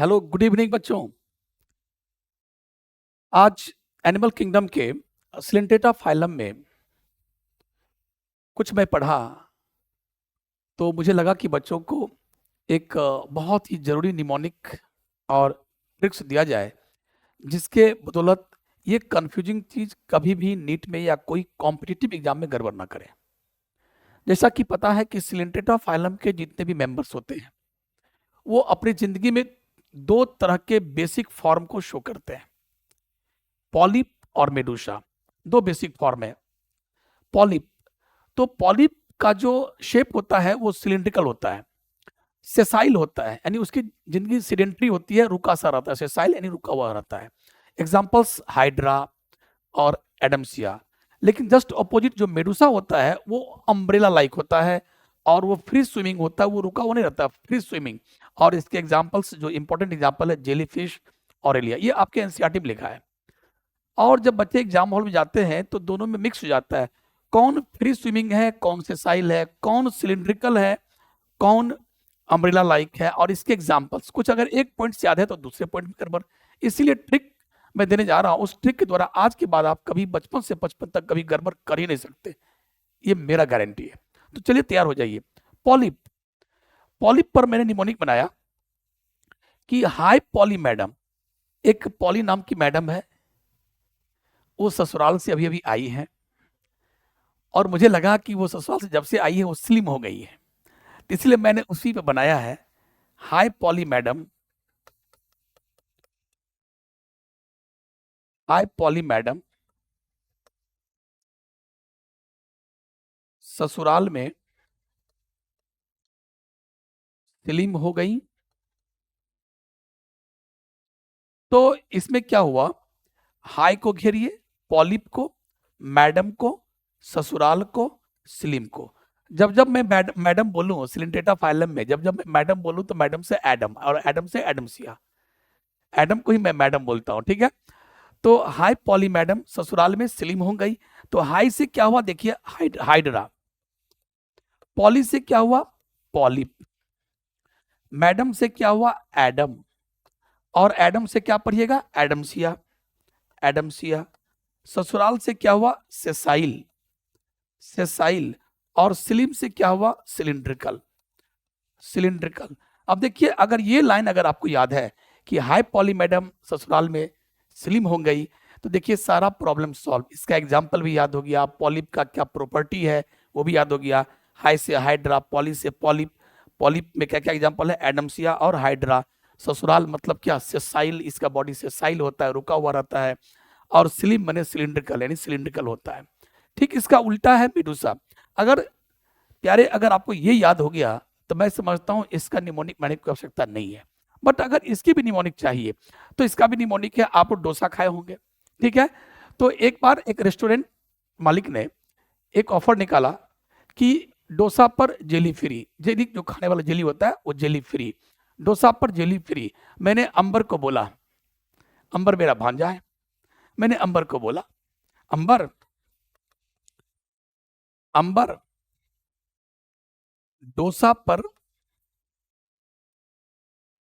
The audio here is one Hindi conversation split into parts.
हेलो, गुड इवनिंग बच्चों। आज एनिमल किंगडम के सिलेंटेटा फाइलम में कुछ मैं पढ़ा तो मुझे लगा कि बच्चों को एक बहुत ही ज़रूरी निमोनिक और ट्रिक्स दिया जाए जिसके बदौलत ये कंफ्यूजिंग चीज़ कभी भी नीट में या कोई कॉम्पिटिटिव एग्जाम में गड़बड़ ना करे। जैसा कि पता है कि सिलेंटेटा फाइलम के जितने भी मेंबर्स होते हैं वो अपनी ज़िंदगी में दो तरह के बेसिक फॉर्म को शो करते हैं, पॉलिप और मेडूसा। दो बेसिक फॉर्म है। पॉलिप, तो पॉलिप का जो शेप होता है वो सिलिंड्रिकल होता है, सेसाइल होता है, यानी उसकी जिंदगी सीडेंट्री होती है, रुका सा रहता है। सेसाइल यानी रुका हुआ रहता है। एग्जाम्पल्स हाइड्रा और एडम्सिया। लेकिन जस्ट अपोजिट जो मेडुसा होता है वो अम्ब्रेला लाइक होता है और वो फ्री स्विमिंग होता है, वो रुका हुआ नहीं रहता, फ्री स्विमिंग। और इसके एग्जाम्पल्स जो इंपॉर्टेंट एग्जाम्पल है जेलीफिश, ऑरेलिया, ये आपके एनसीईआरटी में लिखा है। और जब बच्चे एग्जाम हॉल में जाते हैं तो दोनों में मिक्स हो जाता है, कौन फ्री स्विमिंग है, कौन सेसाइल है, कौन सिलिंड्रिकल है, कौन अम्ब्रेला लाइक है। और इसके एग्जाम्पल्स कुछ अगर एक पॉइंट से याद है तो दूसरे पॉइंट में गड़बड़। इसीलिए ट्रिक मैं देने जा रहा हूं, उस ट्रिक के द्वारा आज के बाद आप कभी बचपन से 55 तक कभी गड़बड़ कर ही नहीं सकते, ये मेरा गारंटी है। तो चलिए तैयार हो जाइए। पॉलिप, पॉलिप पर मैंने निमोनिक बनाया कि हाई पॉली मैडम। एक पॉली नाम की मैडम है, वो ससुराल से अभी अभी आई है और मुझे लगा कि वो ससुराल से जब से आई है वो स्लिम हो गई है, तो इसलिए मैंने उसी पे बनाया है high poly madam. High poly madam ससुराल में स्लिम हो गई। तो इसमें क्या हुआ, हाई को घेरिए, पॉलिप को, मैडम को, ससुराल को, स्लिम को। जब जब मैं मैडम बोलूं सिलिंटेटा फाइलम में, जब जब मैं मैडम बोलूं तो मैडम से एडम और एडम से एडमसिया, एडम को ही मैं मैडम बोलता हूं, ठीक है। तो हाई पॉली मैडम ससुराल में स्लिम हो गई। तो हाई से क्या हुआ, देखिए हाइड्रा। पॉली से क्या हुआ, पॉलिप। मैडम से क्या हुआ, एडम। और एडम से क्या पढ़िएगा, एडमसिया, एडमसिया। ससुराल से क्या हुआ, सेसाइल, सेसाइल। और स्लिम से क्या हुआ, सिलिंड्रिकल, सिलिंड्रिकल। अब देखिए, अगर ये लाइन अगर आपको याद है कि हाई पॉली मैडम ससुराल में स्लिम हो गई, तो देखिए सारा प्रॉब्लम सॉल्व। इसका एग्जाम्पल भी याद हो गया, पॉलिप का क्या प्रॉपर्टी है वो भी याद हो गया। हाई से हाइड्रा, पॉली से पॉलिप, पॉलिप में क्या क्या एग्जाम्पल है, एडमसिया और हाइड्रा। ससुराल मतलब क्या, सेसाइल, इसका बॉडी सेसाइल होता है, रुका हुआ रहता है। और स्लिम बने सिलिंड्रिकल, यानी सिलिंड्रिकल होता है। ठीक इसका उल्टा है मेडुसा। अगर प्यारे अगर आपको ये याद हो गया तो मैं समझता हूं इसका निमोनिक बनाने की आवश्यकता नहीं है। बट अगर इसकी भी निमोनिक चाहिए तो इसका भी निमोनिक है, आप डोसा खाए होंगे, ठीक है। तो एक बार एक रेस्टोरेंट मालिक ने एक ऑफर निकाला कि डोसा पर जेली फ्री, जेली जो खाने वाला जेली होता है वो जेली फ्री, डोसा पर जेली फ्री। मैंने अंबर को बोला, अंबर मेरा भांजा है, मैंने अंबर को बोला, अंबर, अंबर, डोसा पर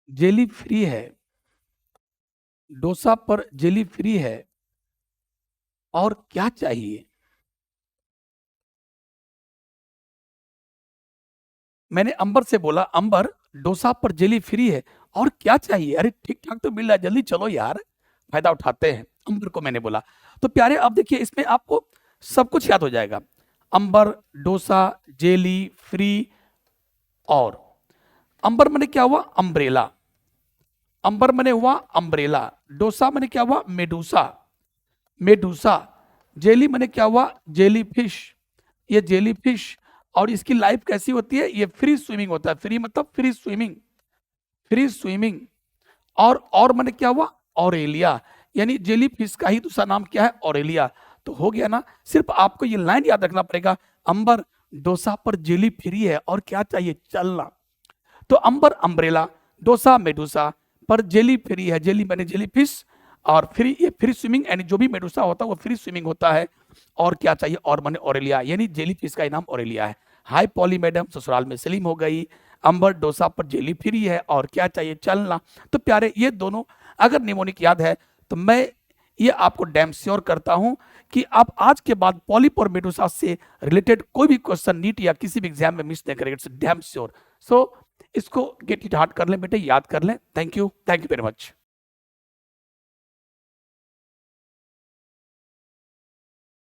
जेली फ्री है, डोसा पर जेली फ्री है, और क्या चाहिए। मैंने अंबर से बोला, अंबर डोसा पर जेली फ्री है और क्या चाहिए, अरे ठीक ठाक तो मिल रहा है, जल्दी चलो यार, फायदा उठाते हैं, अंबर को मैंने बोला। तो प्यारे अब देखिए इसमें आपको सब कुछ याद हो जाएगा, अंबर, डोसा, जेली फ्री। और अंबर मैंने क्या हुआ, अम्ब्रेला, अंबर मैंने हुआ अम्ब्रेला। डोसा मैंने क्या हुआ, मेडूसा, मेडूसा। जेली मैंने क्या हुआ, जेली फिश, ये जेली फिश। और इसकी लाइफ कैसी होती है, ये फ्री स्विमिंग होता है, फ्री मतलब फ्री स्विमिंग, फ्री स्विमिंग। और मैंने क्या हुआ, ऑरेलिया, यानी जेली फिश का ही दूसरा नाम क्या है, ऑरेलिया। तो हो गया ना, सिर्फ आपको ये लाइन याद रखना पड़ेगा, अंबर डोसा पर जेली फ्री है और क्या चाहिए, चलना। तो अंबर अम्ब्रेला, डोसा मेडूसा, पर जेली फ्री है, जेली मैंने जेली फिश, और फ्री ये फ्री स्विमिंग, यानी जो भी मेडूसा होता है वो फ्री स्विमिंग होता है। और क्या चाहिए, और मैंने ऑरेलिया, यानी जेली फिश का नाम ऑरेलिया है। हाई पॉली मैडम ससुराल में स्लिम हो गई। अंबर डोसा पर जेली फ्री है और क्या चाहिए चलना। तो प्यारे ये दोनों अगर निमोनिक याद है तो मैं ये आपको डैम श्योर करता हूं कि आप आज के बाद पॉलिप और मेडुसा से रिलेटेड कोई भी क्वेश्चन नीट या किसी भी एग्जाम में मिस नहीं करेंगे। It's damn sure. सो इसको गेट इट हार्ट कर लें बेटे, याद कर लें। Thank you very much.